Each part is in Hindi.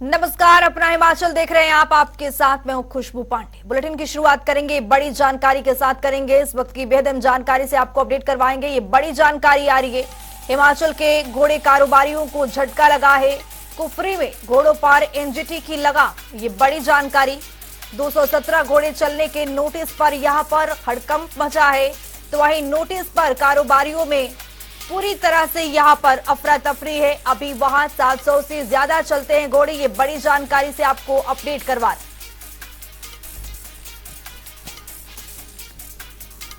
नमस्कार, अपना हिमाचल देख रहे हैं आप। आपके साथ मैं हूं खुशबू पांडे। बुलेटिन की शुरुआत करेंगे बड़ी जानकारी के साथ करेंगे। इस वक्त की बेहद अहम जानकारी से आपको अपडेट करवाएंगे। ये बड़ी जानकारी आ रही है, हिमाचल के घोड़े कारोबारियों को झटका लगा है। कुफरी में घोड़ों पर एनजीटी की लगाम। ये बड़ी जानकारी। 217 घोड़े चलने के नोटिस पर यहां पर हड़कंप मचा है, तो वहीं नोटिस पर कारोबारियों में पूरी तरह से यहां पर अफरा तफरी है। अभी वहां 700 से ज्यादा चलते हैं घोड़े। ये बड़ी जानकारी से आपको अपडेट करवा रहे।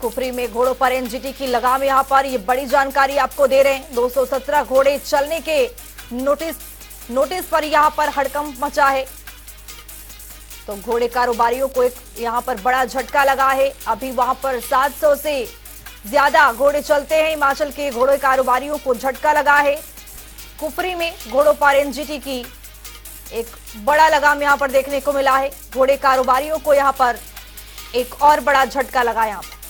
कुफरी में घोड़ों पर एनजीटी की लगाम, यहां पर ये बड़ी जानकारी आपको दे रहे हैं। 217 घोड़े चलने के नोटिस पर यहां पर हड़कंप मचा है, तो घोड़े कारोबारियों को एक यहां पर बड़ा झटका लगा है। अभी वहां पर 700 से ज्यादा घोड़े चलते हैं। हिमाचल के घोड़े कारोबारियों को झटका लगा है। कुफरी में घोड़ों पर एनजीटी की एक बड़ा लगाम यहां पर देखने को मिला है। घोड़े कारोबारियों को यहां पर एक और बड़ा झटका लगा। यहां पर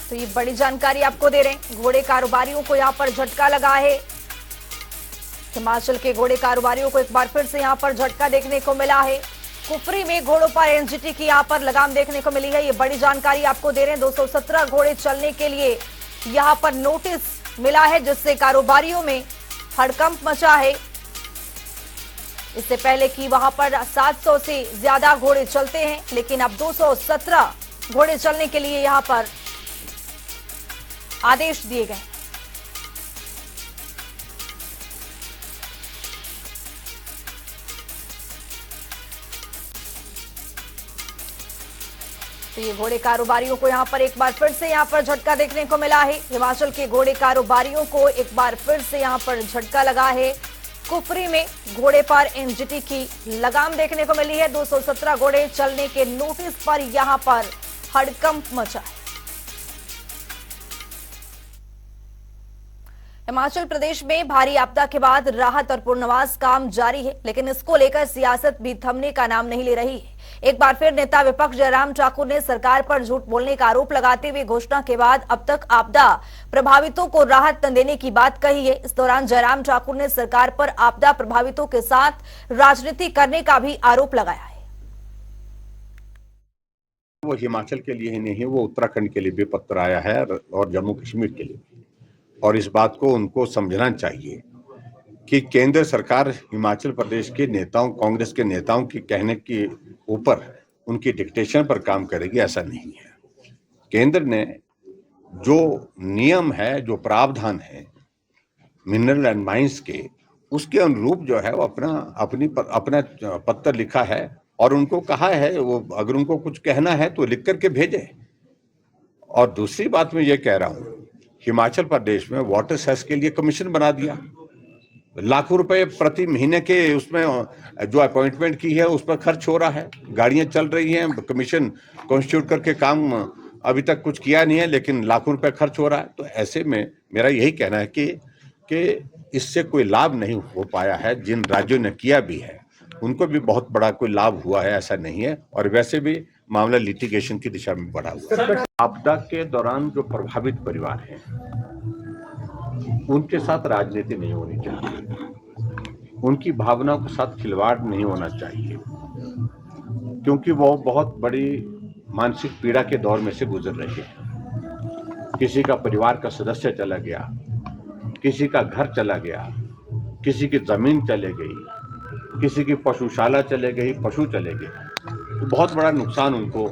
तो ये बड़ी जानकारी आपको दे रहे हैं। घोड़े कारोबारियों को यहां पर झटका लगा है। हिमाचल के घोड़े कारोबारियों को एक बार फिर से यहां पर झटका देखने को मिला है। कुफरी में घोड़ों पर एनजीटी की यहां पर लगाम देखने को मिली है। ये बड़ी जानकारी आपको दे रहे हैं। 217 घोड़े चलने के लिए यहां पर नोटिस मिला है, जिससे कारोबारियों में हड़कंप मचा है। इससे पहले कि वहां पर 700 से ज्यादा घोड़े चलते हैं, लेकिन अब 217 घोड़े चलने के लिए यहां पर आदेश दिए गए। तो ये घोड़े कारोबारियों को यहां पर एक बार फिर से यहां पर झटका देखने को मिला है। हिमाचल के घोड़े कारोबारियों को एक बार फिर से यहां पर झटका लगा है। कुफरी में घोड़े पर एनजीटी की लगाम देखने को मिली है। 217 घोड़े चलने के नोटिस पर यहां पर हड़कंप मचा है। हिमाचल प्रदेश में भारी आपदा के बाद राहत और पुनर्वास काम जारी है, लेकिन इसको लेकर सियासत भी थमने का नाम नहीं ले रही है। एक बार फिर नेता विपक्ष जयराम ठाकुर ने सरकार पर झूठ बोलने का आरोप लगाते हुए घोषणा के बाद अब तक आपदा प्रभावितों को राहत न देने की बात कही है। इस दौरान जयराम ठाकुर ने सरकार पर आपदा प्रभावितों के साथ राजनीति करने का भी आरोप लगाया है। वो हिमाचल के लिए ही नहीं, वो उत्तराखंड के लिए भी पत्र आया है और जम्मू कश्मीर के लिए। और इस बात को उनको समझना चाहिए कि केंद्र सरकार हिमाचल प्रदेश के नेताओं, कांग्रेस के नेताओं के कहने के ऊपर उनकी डिक्टेशन पर काम करेगी, ऐसा नहीं है। केंद्र ने जो नियम है, जो प्रावधान है मिनरल एंड माइंस के, उसके अनुरूप जो है वो अपना पत्र लिखा है और उनको कहा है वो अगर उनको कुछ कहना है तो लिख करके भेजे। और दूसरी बात मैं ये कह रहा हूँ, हिमाचल प्रदेश में वाटर सेस के लिए कमीशन बना दिया। लाखों रुपए प्रति महीने के उसमें जो अपॉइंटमेंट की है उस पर खर्च हो रहा है। गाड़ियां चल रही हैं, कमीशन कॉन्स्टिट्यूट करके काम अभी तक कुछ किया नहीं है, लेकिन लाखों रुपए खर्च हो रहा है। तो ऐसे में मेरा यही कहना है कि इससे कोई लाभ नहीं हो पाया है। जिन राज्यों ने किया भी है उनको भी बहुत बड़ा कोई लाभ हुआ है, ऐसा नहीं है। और वैसे भी मामला लिटिगेशन की दिशा में बढ़ा हुआ है। आपदा के दौरान जो प्रभावित परिवार हैं उनके साथ राजनीति नहीं होनी चाहिए, उनकी भावनाओं के साथ खिलवाड़ नहीं होना चाहिए, क्योंकि वो बहुत बड़ी मानसिक पीड़ा के दौर में से गुजर रहे हैं। किसी का परिवार का सदस्य चला गया, किसी का घर चला गया, किसी की जमीन चले गई, किसी की पशुशाला चले गई, पशु चले गए। तो बहुत बड़ा नुकसान उनको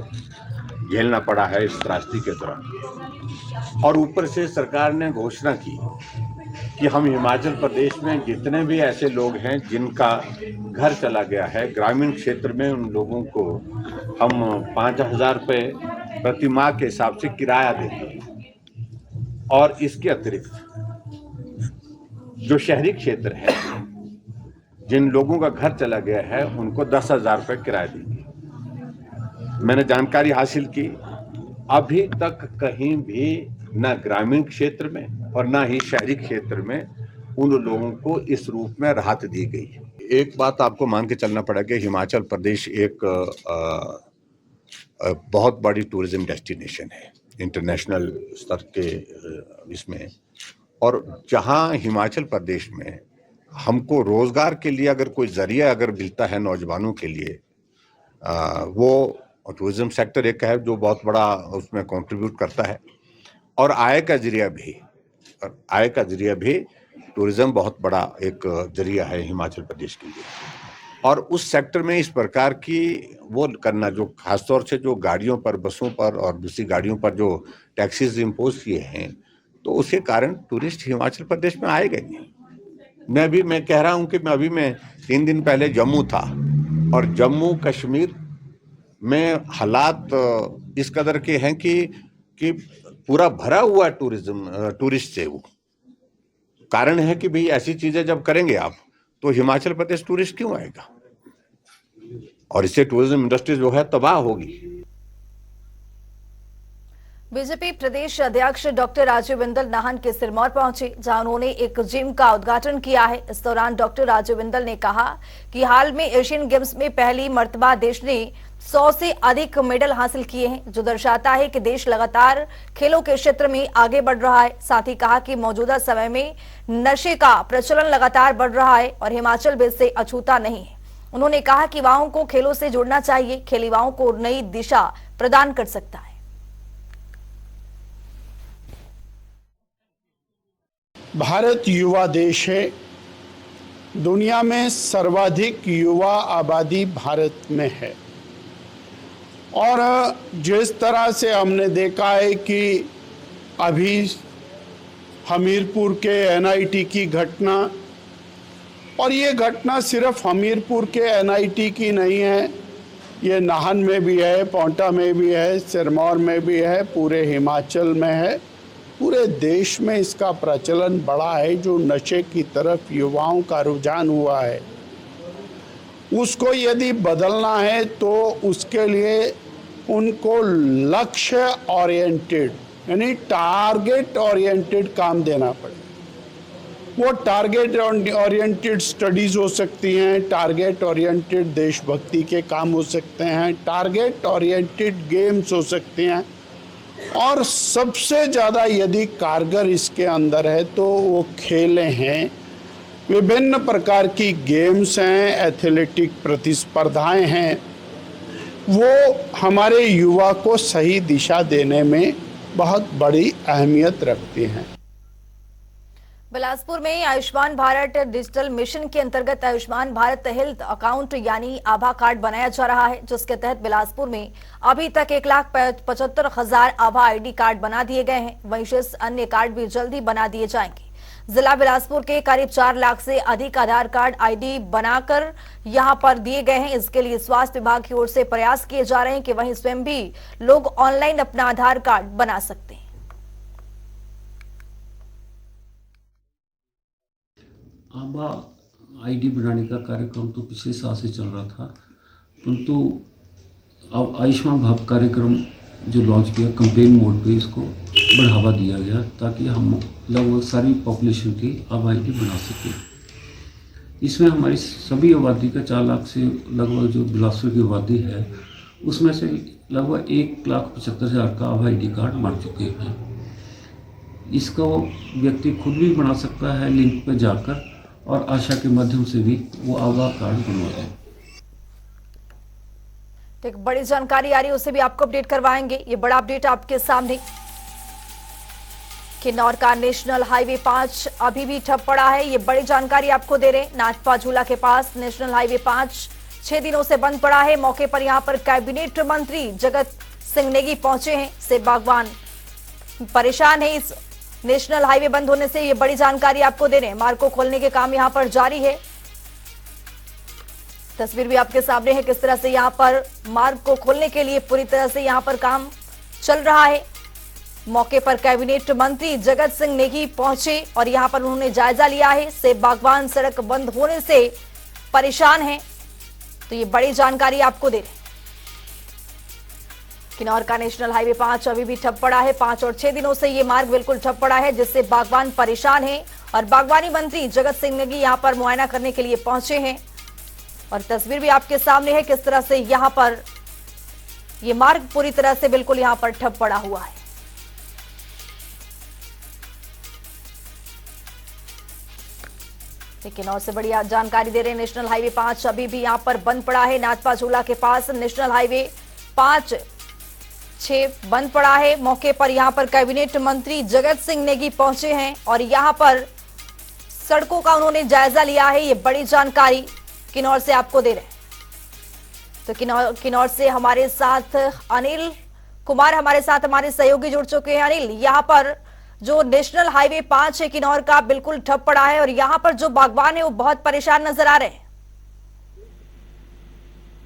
झेलना पड़ा है इस त्रासदी के दौरान। और ऊपर से सरकार ने घोषणा की कि हम हिमाचल प्रदेश में जितने भी ऐसे लोग हैं जिनका घर चला गया है, ग्रामीण क्षेत्र में उन लोगों को हम 5,000 रुपये प्रति माह के हिसाब से किराया देंगे। और इसके अतिरिक्त जो शहरी क्षेत्र है, जिन लोगों का घर चला गया है, उनको 10,000 रुपये किराया देंगे। मैंने जानकारी हासिल की, अभी तक कहीं भी ना ग्रामीण क्षेत्र में और ना ही शहरी क्षेत्र में उन लोगों को इस रूप में राहत दी गई। एक बात आपको मान के चलना पड़ेगा, हिमाचल प्रदेश एक बहुत बड़ी टूरिज्म डेस्टिनेशन है इंटरनेशनल स्तर के इसमें, और जहां हिमाचल प्रदेश में हमको रोजगार के लिए अगर कोई जरिया अगर मिलता है नौजवानों के लिए, वो टूरिज्म सेक्टर एक है जो बहुत बड़ा उसमें कंट्रीब्यूट करता है, और आय का जरिया भी टूरिज्म बहुत बड़ा एक जरिया है हिमाचल प्रदेश के लिए। और उस सेक्टर में इस प्रकार की वो करना, जो खासतौर से जो गाड़ियों पर, बसों पर और दूसरी गाड़ियों पर जो टैक्सेस इम्पोज किए हैं, तो उसके कारण टूरिस्ट हिमाचल प्रदेश में आएगा नहीं। मैं कह रहा हूं कि मैं 3 दिन पहले जम्मू था, और जम्मू कश्मीर में हालात इस कदर के हैं कि पूरा भरा हुआ टूरिस्ट से। वो कारण है कि भाई ऐसी चीजें जब करेंगे आप, तो हिमाचल प्रदेश टूरिस्ट क्यों आएगा, और इससे टूरिज्म इंडस्ट्री जो है तबाह होगी। बीजेपी प्रदेश अध्यक्ष डॉक्टर राजीव बिंदल नाहन के सिरमौर पहुंचे, जहां उन्होंने एक जिम का उद्घाटन किया है। इस दौरान डॉक्टर राजीव बिंदल ने कहा कि हाल में एशियन गेम्स में पहली मर्तबा देश ने 100 से अधिक मेडल हासिल किए हैं, जो दर्शाता है कि देश लगातार खेलों के क्षेत्र में आगे बढ़ रहा है। साथ ही कहा कि मौजूदा समय में नशे का प्रचलन लगातार बढ़ रहा है और हिमाचल भी इससे अछूता नहीं है। उन्होंने कहा कि युवाओं को खेलों से जुड़ना चाहिए, खेल युवाओं को नई दिशा प्रदान कर सकता है। भारत युवा देश है। दुनिया में सर्वाधिक युवा आबादी भारत में है, और जिस तरह से हमने देखा है कि अभी हमीरपुर के एनआईटी की घटना, और ये घटना सिर्फ हमीरपुर के एनआईटी की नहीं है, ये नाहन में भी है, पांवटा में भी है, सिरमौर में भी है, पूरे हिमाचल में है, पूरे देश में इसका प्रचलन बढ़ा है। जो नशे की तरफ युवाओं का रुझान हुआ है, उसको यदि बदलना है तो उसके लिए उनको लक्ष्य ओरिएंटेड यानी टारगेट ओरिएंटेड काम देना पड़ेगा। वो टारगेट ओरिएंटेड स्टडीज हो सकती हैं, टारगेट ओरिएंटेड देशभक्ति के काम हो सकते हैं, टारगेट ओरिएंटेड गेम्स हो सकते हैं, और सबसे ज़्यादा यदि कारगर इसके अंदर है तो वो खेलें हैं। विभिन्न प्रकार की गेम्स हैं, एथलेटिक प्रतिस्पर्धाएं हैं, वो हमारे युवा को सही दिशा देने में बहुत बड़ी अहमियत रखती हैं। बिलासपुर में आयुष्मान भारत डिजिटल मिशन के अंतर्गत आयुष्मान भारत हेल्थ अकाउंट यानी आभा कार्ड बनाया जा रहा है, जिसके तहत बिलासपुर में अभी तक 1,75,000 आभा आईडी कार्ड बना दिए गए हैं। वहीं शेष अन्य कार्ड भी जल्दी बना दिए जाएंगे। जिला बिलासपुर के करीब 4 लाख से अधिक आधार कार्ड आईडी बनाकर यहां पर दिए गए हैं। इसके लिए स्वास्थ्य विभाग की ओर से प्रयास किए जा रहे हैं कि वहीं स्वयं भी लोग ऑनलाइन अपना आधार कार्ड बना सकते हैं। आभा आईडी बनाने का कार्यक्रम तो पिछले साल से चल रहा था, परंतु अब आयुष्मान भारत कार्यक्रम जो लॉन्च किया कैंपेन मोड पे, इसको बढ़ावा दिया गया ताकि हम लगभग सारी पॉपुलेशन की आभा आईडी बना सकें। इसमें हमारी सभी आबादी का 4 लाख से लगभग जो बिलासपुर की आबादी है, उसमें से लगभग 1,75,000 का आभा आईडी कार्ड बन चुके हैं। इसका वो व्यक्ति खुद भी बना सकता है लिंक पर जाकर, और आशा के माध्यम से भी वो आभा कार्ड बनवाए। एक बड़ी जानकारी आ रही है, उसे भी आपको अपडेट करवाएंगे। ये बड़ा अपडेट आपके सामने, किन्नौर का नेशनल हाईवे 5 अभी भी ठप पड़ा है। ये बड़ी जानकारी आपको दे रहे हैं। नाचपा झूला के पास नेशनल हाईवे 5 6 दिनों से बंद पड़ा है। मौके पर यहां पर कैबिनेट मंत्री जगत सिंह नेगी पहुंचे हैं। सेब बागवान परेशान है इस नेशनल हाईवे बंद होने से। ये बड़ी जानकारी आपको दे रहे हैं। मार्ग को खोलने के काम यहां पर जारी है। तस्वीर भी आपके सामने है किस तरह से यहां पर मार्ग को खोलने के लिए पूरी तरह से यहां पर काम चल रहा है। मौके पर कैबिनेट मंत्री जगत सिंह नेगी पहुंचे और यहां पर उन्होंने जायजा लिया है। सेब बागवान सड़क बंद होने से परेशान है, तो ये बड़ी जानकारी आपको दे रहे हैं। किन्नौर का नेशनल हाईवे 5 अभी भी ठप पड़ा है। 5 और 6 दिनों से ये मार्ग बिल्कुल ठप पड़ा है, जिससे बागवान परेशान हैं और बागवानी मंत्री जगत सिंह नेगी यहां पर मुआयना करने के लिए पहुंचे हैं। और तस्वीर भी आपके सामने है किस तरह से यहां पर ये मार्ग पूरी तरह से बिल्कुल यहां पर ठप पड़ा हुआ है। किन्नौर से बड़ी जानकारी दे रहे हैं। नेशनल हाईवे 5 अभी भी यहां पर बंद पड़ा है। नाथपा झूला के पास नेशनल हाईवे 5-6 बंद पड़ा है। मौके पर यहां पर कैबिनेट मंत्री जगत सिंह नेगी पहुंचे हैं और यहां पर सड़कों का उन्होंने जायजा लिया है। ये बड़ी जानकारी किन्नौर से आपको दे रहे हैं। तो किन्नौर से हमारे साथ अनिल कुमार हमारे सहयोगी जुड़ चुके हैं। अनिल, यहाँ पर जो नेशनल हाईवे 5 है किन्नौर का बिल्कुल ठप पड़ा है और यहाँ पर जो बागवान है वो बहुत परेशान नजर आ रहे हैं।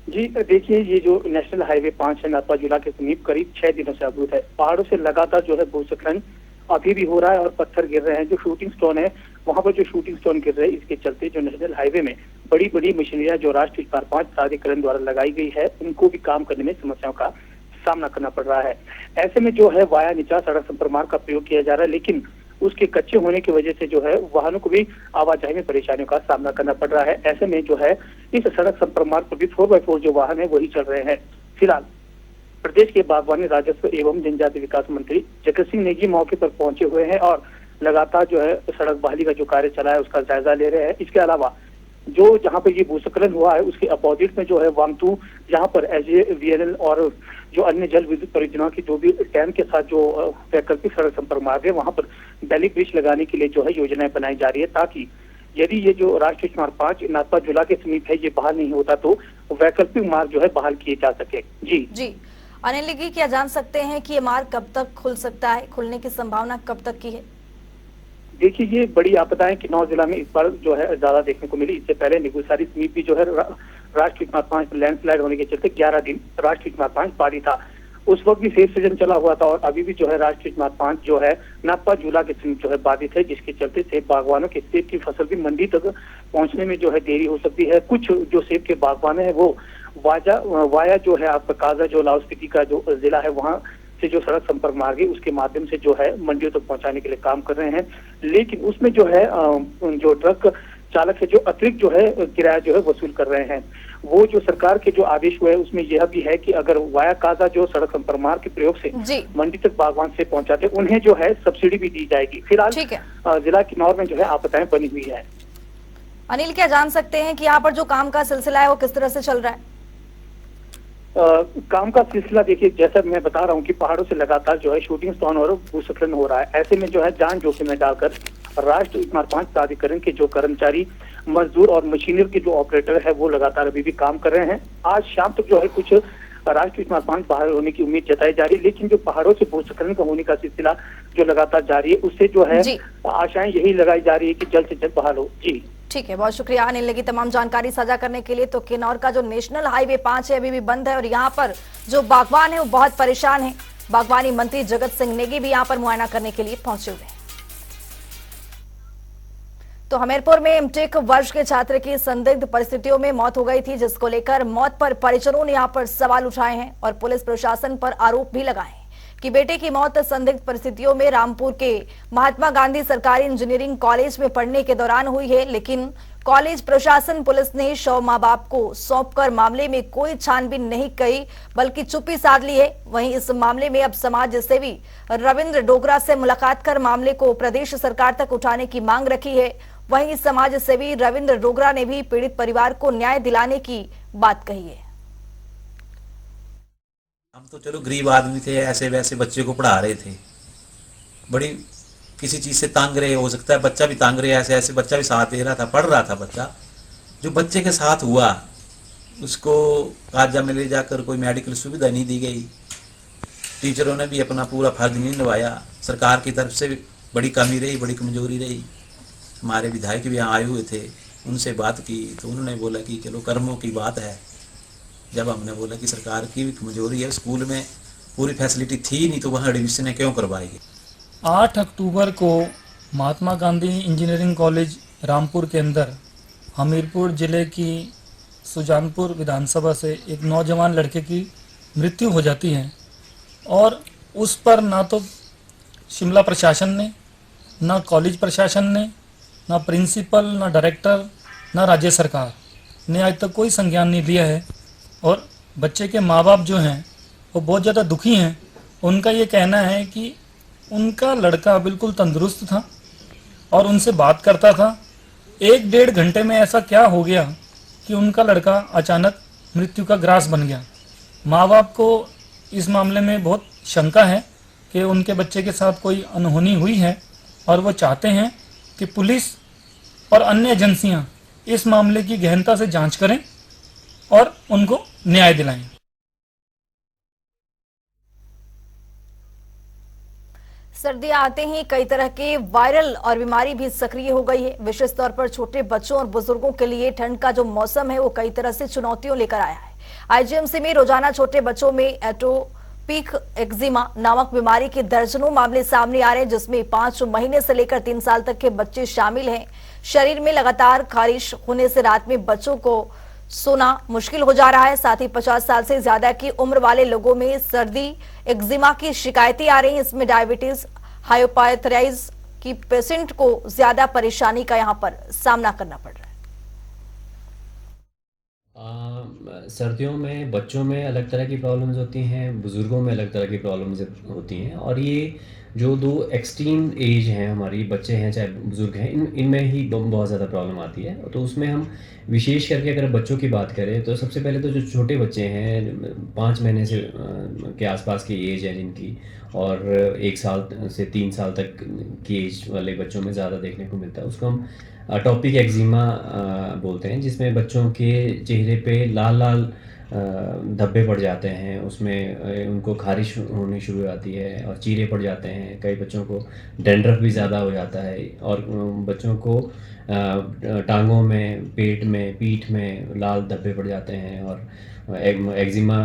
जी देखिए, ये जो नेशनल हाईवे 5 है नाथपा जिला के समीप करीब 6 दिनों से अवरुद्ध है। पहाड़ों से लगातार जो है भूस्खलन अभी भी हो रहा है और पत्थर गिर रहे हैं। जो शूटिंग स्टोन है वहां पर जो शूटिंग स्टोन गिर रहे हैं, इसके चलते जो नेशनल हाईवे में बड़ी बड़ी मशीनरियां जो राष्ट्रीय मार्ग 5 प्राधिकरण द्वारा लगाई गई है, उनको भी काम करने में समस्याओं का सामना करना पड़ रहा है। ऐसे में जो है वाया नीचा सड़क संपर्क मार्ग का प्रयोग किया जा रहा है, लेकिन उसके कच्चे होने की वजह से जो है वाहनों को भी आवाजाही में परेशानियों का सामना करना पड़ रहा है। ऐसे में जो है इस सड़क संपर्क मार्ग पर भी 4x4 जो वाहन है वही चल रहे हैं। फिलहाल प्रदेश के बागवानी, राजस्व एवं जनजाति विकास मंत्री जगत सिंह नेगी मौके पर पहुंचे हुए हैं और लगातार जो है सड़क बहाली का जो कार्य चला है उसका जायजा ले रहे हैं। इसके अलावा जो जहां पर ये भूस्खलन हुआ है उसके अपोजिट में जो है वांगतू, जहां पर SJVNL और जो अन्य जल विद्युत परियोजनाओं की जो भी डैम के साथ जो वैकल्पिक सड़क संपर्क मार्ग है वहां पर बैली ब्रिज लगाने के लिए जो है योजनाएं बनाई जा रही है, ताकि यदि ये जो राष्ट्रीय मार्ग 5 नाथपा झूला के समीप है ये बहाल नहीं होता तो वैकल्पिक मार्ग जो है बहाल किए जा सके। जी अनिल नेगी, क्या जान सकते हैं कि ये मार्ग कब तक खुल सकता है? खुलने की संभावना कब तक की है? देखिए, ये बड़ी आपदाएं किन्नौर जिला में इस बार जो है ज्यादा देखने को मिली। इससे पहले निगुसारी समीप भी जो है राष्ट्रीय मार्ग 5 लैंडस्लाइड होने के चलते 11 दिन राष्ट्रीय मार्ग 5 बाधित था। उस वक्त भी सेब सीजन चला हुआ था और अभी भी जो है राष्ट्रीय मार्ग 5 जो है नाथपा झूला के समीप जो है बाधित है, जिसके चलते सेब बागवानों के सेब की फसल भी मंडी तक पहुंचने में जो है देरी हो सकती है। कुछ जो सेब के बागवान है वो वाया जो है आपका काजा जो लाहौल स्पीति का जो जिला है वहाँ से जो सड़क संपर्क मार्ग है उसके माध्यम से जो है मंडियों तक पहुंचाने के लिए काम कर रहे हैं, लेकिन उसमें जो है जो ट्रक चालक है जो अतिरिक्त जो है किराया जो है वसूल कर रहे हैं। वो जो सरकार के जो आदेश हुए उसमें यह भी है कि अगर वाया काजा जो सड़क संपर्क मार्ग के प्रयोग से मंडी तक बागवान से पहुंचाते उन्हें जो है सब्सिडी भी दी जाएगी। फिलहाल जिला किन्नौर में जो है आपदाएं बनी हुई है। अनिल, क्या जान सकते हैं कि यहाँ पर जो काम का सिलसिला है वो किस तरह से चल रहा है? काम का सिलसिला देखिए, जैसा मैं बता रहा हूँ कि पहाड़ों से लगातार जो है शूटिंग स्टोन और भूस्खलन हो रहा है। ऐसे में जो है जान जोखिम में डालकर राष्ट्रीय मार्ग 5 प्राधिकरण के जो कर्मचारी, मजदूर और मशीनरी के जो ऑपरेटर है वो लगातार अभी भी काम कर रहे हैं। आज शाम तक जो है कुछ राष्ट्रीय मार्ग 5 बहाल होने की उम्मीद जताई जा रही है, लेकिन जो पहाड़ों से भूस्खलन का होने का सिलसिला जो लगातार जारी है उससे जो है आशाएं यही लगाई जा रही है कि जल्द से जल्द बहाल हो। जी ठीक है, बहुत शुक्रिया अनिल नेगी तमाम जानकारी साझा करने के लिए। तो किन्नौर का जो नेशनल हाईवे 5 है अभी भी बंद है और यहाँ पर जो बागवान है वो बहुत परेशान है। बागवानी मंत्री जगत सिंह नेगी भी यहाँ पर मुआयना करने के लिए पहुंचे हुए हैं। तो हमीरपुर में एमटेक वर्ष के छात्र की संदिग्ध परिस्थितियों में मौत हो गई थी, जिसको लेकर मौत पर परिजनों ने यहाँ पर सवाल उठाए हैं और पुलिस प्रशासन पर आरोप भी लगाए हैं कि बेटे की मौत संदिग्ध परिस्थितियों में रामपुर के महात्मा गांधी सरकारी इंजीनियरिंग कॉलेज में पढ़ने के दौरान हुई है, लेकिन कॉलेज प्रशासन, पुलिस ने शव मां बाप को सौंपकर मामले में कोई छानबीन नहीं की बल्कि चुप्पी साध ली है। वहीं इस मामले में अब समाज सेवी रविंद्र डोगरा से मुलाकात कर मामले को प्रदेश सरकार तक उठाने की मांग रखी है। वहीं समाज सेवी रविंद्र डोगरा ने भी पीड़ित परिवार को न्याय दिलाने की बात कही है। हम तो चलो गरीब आदमी थे, ऐसे वैसे बच्चे को पढ़ा रहे थे, बड़ी किसी चीज़ से तंग रहे, हो सकता है बच्चा भी तंग रहे, ऐसे ऐसे बच्चा भी साथ दे रहा था, पढ़ रहा था बच्चा। जो बच्चे के साथ हुआ उसको काजा में ले जाकर कोई मेडिकल सुविधा नहीं दी गई, टीचरों ने भी अपना पूरा फर्ज नहीं निभाया, सरकार की तरफ से बड़ी कमी रही, बड़ी कमजोरी रही। हमारे विधायक भी यहाँ आए हुए थे, उनसे बात की तो उन्होंने बोला कि चलो कर्मों की बात है। जब हमने बोला कि सरकार की भी कमजोरी है, स्कूल में पूरी फैसिलिटी थी नहीं तो वहाँ एडमिशन क्यों करवाएगी। 8 अक्टूबर को महात्मा गांधी इंजीनियरिंग कॉलेज रामपुर के अंदर हमीरपुर ज़िले की सुजानपुर विधानसभा से एक नौजवान लड़के की मृत्यु हो जाती है। और उस पर ना तो शिमला प्रशासन ने, ना कॉलेज प्रशासन ने, ना प्रिंसिपल, ना डायरेक्टर, ना राज्य सरकार ने आज तक कोई संज्ञान नहीं लिया है। और बच्चे के माँ बाप जो हैं वो बहुत ज़्यादा दुखी हैं। उनका ये कहना है कि उनका लड़का बिल्कुल तंदुरुस्त था और उनसे बात करता था। 1-1.5 घंटे में ऐसा क्या हो गया कि उनका लड़का अचानक मृत्यु का ग्रास बन गया। माँ बाप को इस मामले में बहुत शंका है कि उनके बच्चे के साथ कोई अनहोनी हुई है और वो चाहते हैं कि पुलिस और अन्य एजेंसियां इस मामले की गहनता से जांच करें और उनको न्याय दिलाएं। सर्दियां आते ही कई तरह के वायरल और बीमारी भी सक्रिय हो गई है। विशेष तौर पर छोटे बच्चों और बुजुर्गों के लिए ठंड का जो मौसम है वो कई तरह से चुनौतियों लेकर आया है। आईजीएमसी में रोजाना छोटे बच्चों में एटोपिक एक्जिमा नामक बीमारी के दर्जनों मामले सामने आ रहे हैं, जिसमें 5 महीने से लेकर 3 साल तक के बच्चे शामिल हैं। शरीर में लगातार खारिश होने से रात में बच्चों को सोना मुश्किल हो जा रहा है। साथ ही 50 साल से ज्यादा की उम्र वाले लोगों में सर्दी एक्जिमा की शिकायतें आ रही हैं। इसमें डायबिटीज, हाइपोथायराइड की पेशेंट को ज्यादा परेशानी का यहां पर सामना करना पड़ रहा है। सर्दियों में बच्चों में अलग तरह की प्रॉब्लम्स होती हैं, बुज़ुर्गों में अलग तरह की प्रॉब्लम्स होती हैं। और ये जो 2 एक्सट्रीम एज हैं, हमारी बच्चे हैं चाहे बुज़ुर्ग हैं, इनमें ही बहुत ज़्यादा प्रॉब्लम आती है। तो उसमें हम विशेष करके अगर बच्चों की बात करें तो सबसे पहले तो जो छोटे बच्चे हैं 5 महीने से के आसपास की एज है जिनकी, और 1 साल से 3 साल तक की एज वाले बच्चों में ज़्यादा देखने को मिलता है। उसको हम एटोपिक एक्जिमा बोलते हैं, जिसमें बच्चों के चेहरे पे लाल लाल धब्बे पड़ जाते हैं, उसमें उनको खारिश होनी शुरू हो जाती है और चीरे पड़ जाते हैं। कई बच्चों को डैंड्रफ भी ज़्यादा हो जाता है और बच्चों को टांगों में, पेट में, पीठ में लाल धब्बे पड़ जाते हैं और एक्जिमा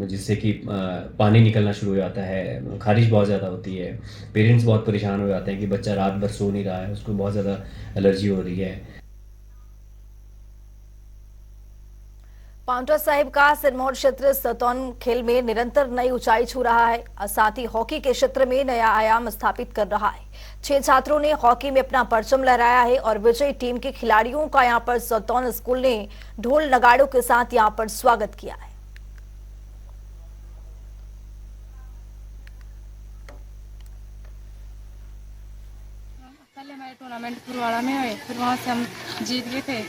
जिससे कि पानी निकलना शुरू हो जाता है, खारिश बहुत ज़्यादा होती है। पेरेंट्स बहुत परेशान हो जाते हैं कि बच्चा रात भर सो नहीं रहा है, उसको बहुत ज़्यादा एलर्जी हो रही है। पांवटा साहिब का सिरमौर क्षेत्र सतौन खेल में निरंतर नई ऊंचाई छू रहा है, साथ ही हॉकी के क्षेत्र में नया आयाम स्थापित कर रहा है। 6 छात्रों ने हॉकी में अपना परचम लहराया है और विजयी टीम के खिलाड़ियों का यहां पर सतौन स्कूल ने ढोल नगाड़ों के साथ यहां पर स्वागत किया है। पहले हमारे टूर्नामेंट पुरवाड़ा में हुए, फिर वहाँ से हम जीत गए थे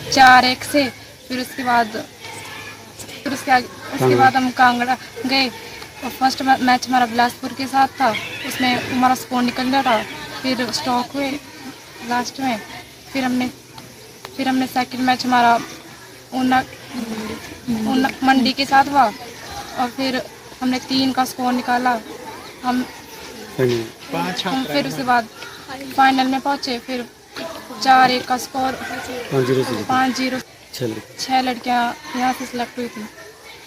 4-1 से। फिर उसके बाद हम कांगड़ा गए और फर्स्ट मैच हमारा बिलासपुर के साथ था, उसमें हमारा स्कोर निकल गया था। फिर स्टॉक हुए लास्ट में, फिर हमने सेकंड मैच हमारा मंडी के साथ हुआ और फिर हमने 3 का स्कोर निकाला। हम फिर उसके बाद फाइनल में पहुंचे, फिर 4-1 का स्कोर 5-0। 6 लड़कियां यहाँ से सिलेक्ट हुई थी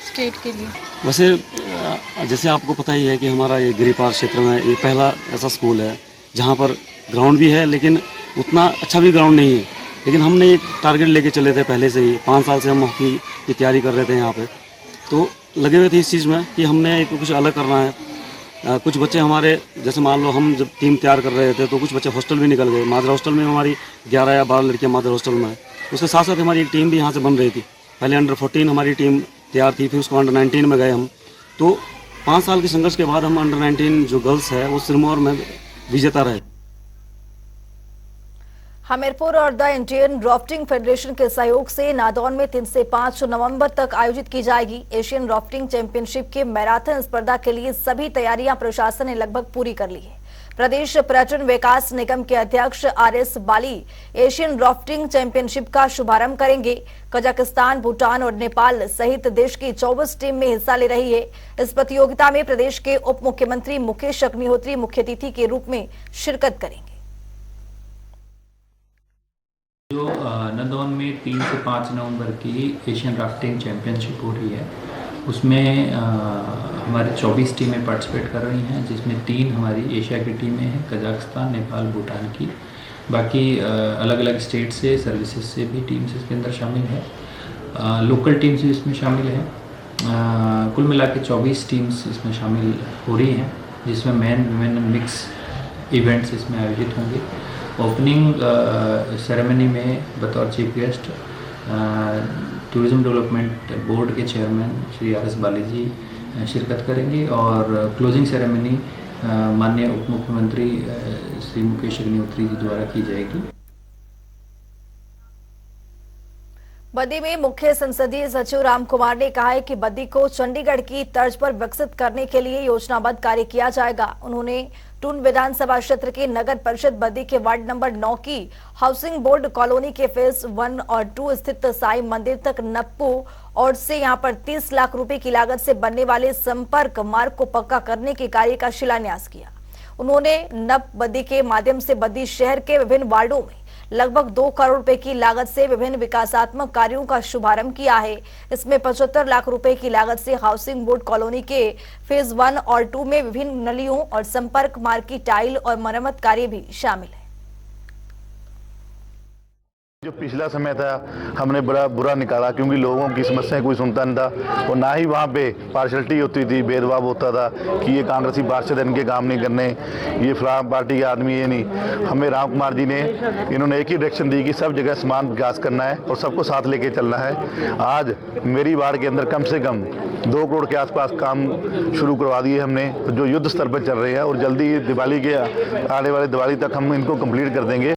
स्टेट के लिए। वैसे जैसे आपको पता ही है कि हमारा ये गिरिपार क्षेत्र में ये पहला ऐसा स्कूल है जहाँ पर ग्राउंड भी है, लेकिन उतना अच्छा भी ग्राउंड नहीं है। लेकिन हमने एक टारगेट लेके चले थे पहले से ही, 5 साल से हम हॉकी की तैयारी कर रहे थे यहाँ पे, तो लगे हुए थे इस चीज़ में कि हमने कुछ अलग करना है। कुछ बच्चे हमारे, जैसे मान लो हम जब टीम तैयार कर रहे थे तो कुछ बच्चे हॉस्टल भी निकल गए। मादर हॉस्टल में हमारी 11 या 12 लड़कियाँ मादर हॉस्टल में है। उसके साथ साथ हमारी एक टीम भी यहाँ से बन रही थी। पहले अंडर 14 हमारी टीम तैयार थी, फिर उसको अंडर 19 में गए हम। तो 5 साल के संघर्ष के बाद हम अंडर 19 जो गर्ल्स है वो सिरमौर में विजेता रहे। हमीरपुर और द इंडियन राफ्टिंग फेडरेशन के सहयोग से नादौन में 3 से 5 नवंबर तक आयोजित की जाएगी एशियन राफ्टिंग चैंपियनशिप के मैराथन स्पर्धा के लिए सभी तैयारियां प्रशासन ने लगभग पूरी कर ली है। प्रदेश पर्यटन विकास निगम के अध्यक्ष आरएस बाली एशियन राफ्टिंग चैंपियनशिप का शुभारंभ करेंगे। कजाकिस्तान, भूटान और नेपाल सहित देश की 24 टीम में हिस्सा ले रही है। इस प्रतियोगिता में प्रदेश के उप मुख्यमंत्री मुकेश अग्निहोत्री मुख्य अतिथि के रूप में शिरकत करेंगे। जो नादौन में 3 से 5 नवंबर की एशियन राफ्टिंग चैंपियनशिप हो रही है, उसमें हमारे 24 टीमें पार्टिसिपेट कर रही हैं, जिसमें 3 हमारी एशिया की टीमें हैं, कजाकिस्तान, नेपाल, भूटान की। बाकी अलग अलग स्टेट से, सर्विसेज से भी टीम्स इसके अंदर शामिल है, लोकल टीम्स भी इसमें शामिल हैं। कुल मिला के 24 टीम्स इसमें शामिल हो रही हैं, जिसमें मैन वुमेन मिक्स इवेंट्स इसमें आयोजित होंगे। ओपनिंग सेरेमनी में बतौर chief guest tourism development board के चेयरमैन श्री आर एस बाली जी शिरकत करेंगे और क्लोजिंग सेरेमनी माननीय उप मुख्यमंत्री श्री मुकेश अग्निहोत्री जी द्वारा की जाएगी। बद्दी में मुख्य संसदीय सचिव राम कुमार ने कहा है कि बद्दी को चंडीगढ़ की तर्ज पर विकसित करने के लिए योजनाबद्ध कार्य किया जाएगा। उन्होंने टून विधानसभा क्षेत्र के नगर परिषद बद्दी के वार्ड नंबर 9 की हाउसिंग बोर्ड कॉलोनी के फेज 1 और 2 स्थित साई मंदिर तक नप्पू और से यहां पर 30 लाख रुपए की लागत से बनने वाले संपर्क मार्ग को पक्का करने के कार्य का शिलान्यास किया। उन्होंने नप बद्दी के माध्यम से बद्दी शहर के विभिन्न वार्डों में लगभग 2 करोड़ रुपए की लागत से विभिन्न विकासात्मक कार्यों का शुभारंभ किया है। इसमें 75 लाख रुपए की लागत से हाउसिंग बोर्ड कॉलोनी के फेज 1 और 2 में विभिन्न नलियों और संपर्क मार्ग की टाइल और मरम्मत कार्य भी शामिल है। जो पिछला समय था हमने बड़ा बुरा निकाला, क्योंकि लोगों की समस्याएं कोई सुनता नहीं था और ना ही वहाँ पे पार्शलिटी होती थी, भेदभाव होता था कि ये कांग्रेसी पार्षद इनके काम नहीं करने, ये फलां पार्टी के आदमी ये नहीं। हमें राम कुमार जी ने इन्होंने एक ही डायरेक्शन दी कि सब जगह समान विकास करना है और सबको साथ लेके चलना है। आज मेरी वार्ड के अंदर कम से कम 2 करोड़ के आसपास काम शुरू करवा दिए हमने, जो युद्ध स्तर पर चल रहे हैं और जल्दी दिवाली के आने वाले दिवाली तक हम इनको कंप्लीट कर देंगे।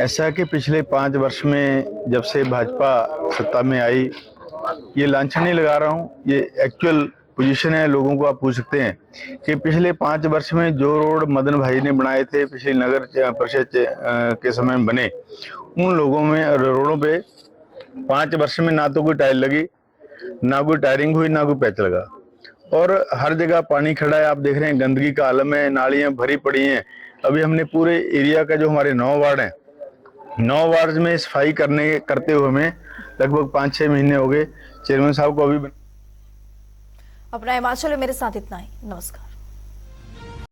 ऐसा कि पिछले 5 वर्ष में जब से भाजपा सत्ता में आई, ये लांछन नहीं लगा रहा हूँ, ये एक्चुअल पोजीशन है, लोगों को आप पूछ सकते हैं कि पिछले 5 वर्ष में जो रोड मदन भाई ने बनाए थे, पिछले नगर परिषद के समय में बने, उन लोगों में रोडों पे 5 वर्ष में ना तो कोई टाइल लगी, ना कोई टायरिंग हुई, ना कोई पैच लगा और हर जगह पानी खड़ा है। आप देख रहे हैं गंदगी का आलम है, नालियाँ भरी पड़ी हैं। अभी हमने पूरे एरिया का जो हमारे 9 वार्ड हैं, 9 वार्ड में सफाई करते हुए हमें लगभग 5-6 महीने हो गए। चेयरमैन साहब को अभी अपना हिमाचल में मेरे साथ इतना ही। नमस्कार।